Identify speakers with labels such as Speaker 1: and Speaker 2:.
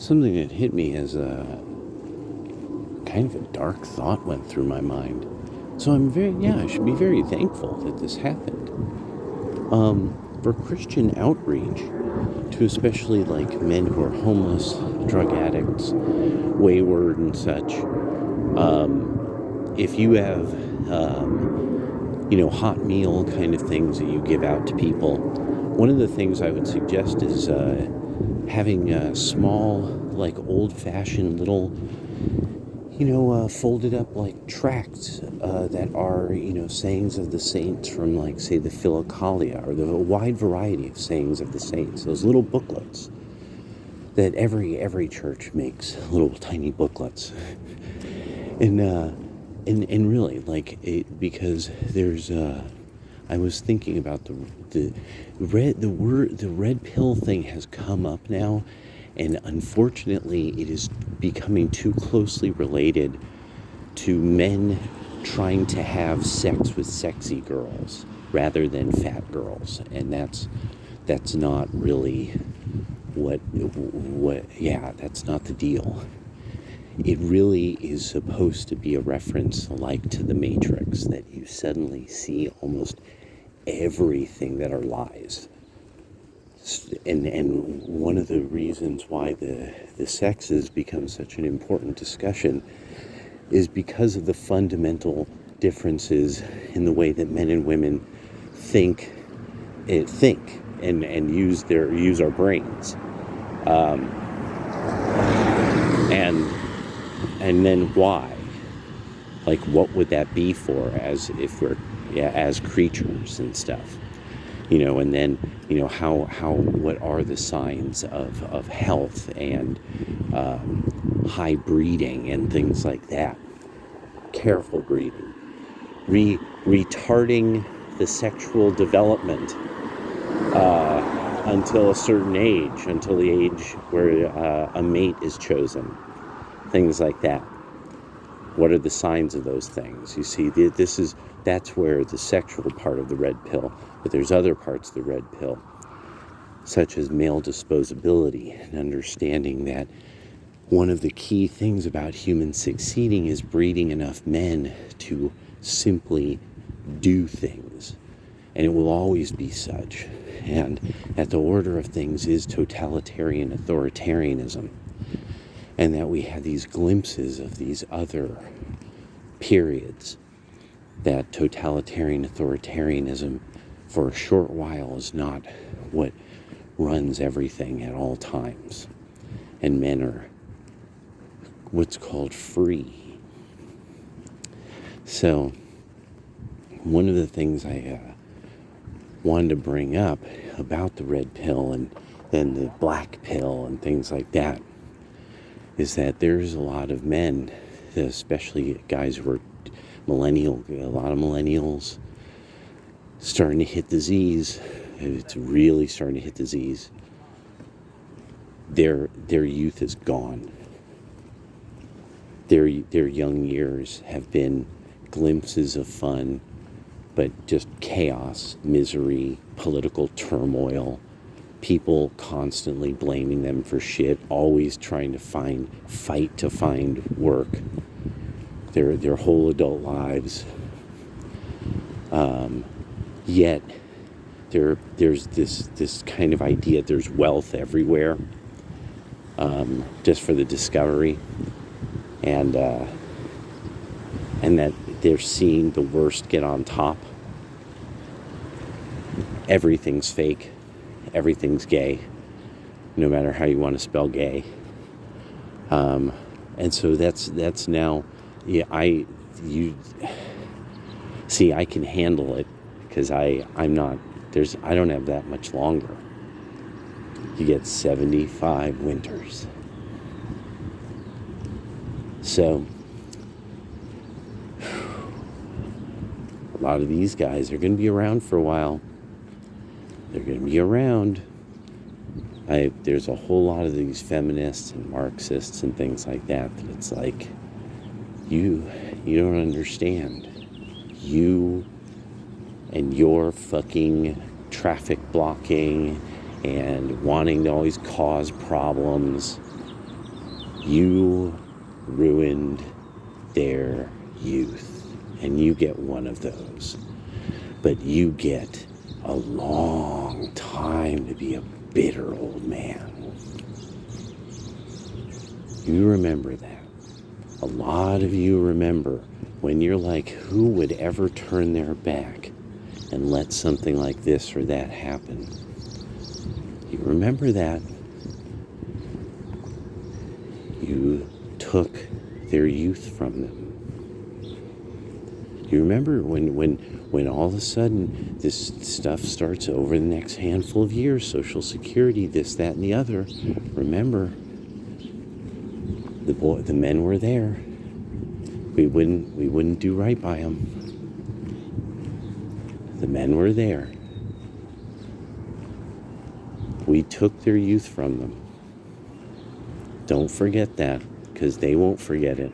Speaker 1: something that hit me as a kind of a dark thought went through my mind. So I should be very thankful that this happened. For Christian outreach to especially like men who are homeless, drug addicts, wayward and such, if you have, hot meal kind of things that you give out to people, one of the things I would suggest is having small, like old-fashioned little, folded up like tracts that are, sayings of the saints from, like, say, the Philokalia, or the wide variety of sayings of the saints. Those little booklets that every church makes, little tiny booklets, and really, like, because there's I was thinking about the red pill thing has come up now, and unfortunately it is becoming too closely related to men trying to have sex with sexy girls rather than fat girls, and that's not really that's not the deal. It really is supposed to be a reference like to the Matrix, that you suddenly see almost everything that are lies. And one of the reasons why the sexes become such an important discussion is because of the fundamental differences in the way that men and women think and use our brains. And then why? Like, what would that be for, as if we're as creatures and stuff? And then, what are the signs of health and high breeding and things like that? Careful breeding. Retarding the sexual development until a certain age, until the age where a mate is chosen. Things like that. What are the signs of those things? You see, that's where the sexual part of the red pill, but there's other parts of the red pill, such as male disposability, and understanding that one of the key things about humans succeeding is breeding enough men to simply do things. And it will always be such. And at the order of things is totalitarian authoritarianism. And that we have these glimpses of these other periods, that totalitarian authoritarianism for a short while is not what runs everything at all times. And men are what's called free. So, one of the things I wanted to bring up about the red pill and then the black pill and things like that is that there's a lot of men, especially guys who are a lot of millennials, starting to hit the Z's. It's really starting to hit the Z's. Their youth is gone. Their young years have been glimpses of fun, but just chaos, misery, political turmoil, people constantly blaming them for shit, always trying to fight to find work. Their whole adult lives. Yet there's this kind of idea there's wealth everywhere, just for the discovery, and that they're seeing the worst get on top. Everything's fake. Everything's gay, no matter how you want to spell gay. And so that's now, I can handle it, because I don't have that much longer. You get 75 winters. So a lot of these guys are going to be around for a while. They're going to be around. There's a whole lot of these feminists and Marxists and things like that it's like, you don't understand. You and your fucking traffic blocking and wanting to always cause problems You ruined their youth, and you get one of those. But you get a long time to be a bitter old man. You remember that. A lot of you remember when you're like, who would ever turn their back and let something like this or that happen? You remember that. You took their youth from them. You remember when all of a sudden this stuff starts over the next handful of years, Social Security, this, that, and the other. Remember, the men were there. We wouldn't do right by them. The men were there. We took their youth from them. Don't forget that, because they won't forget it.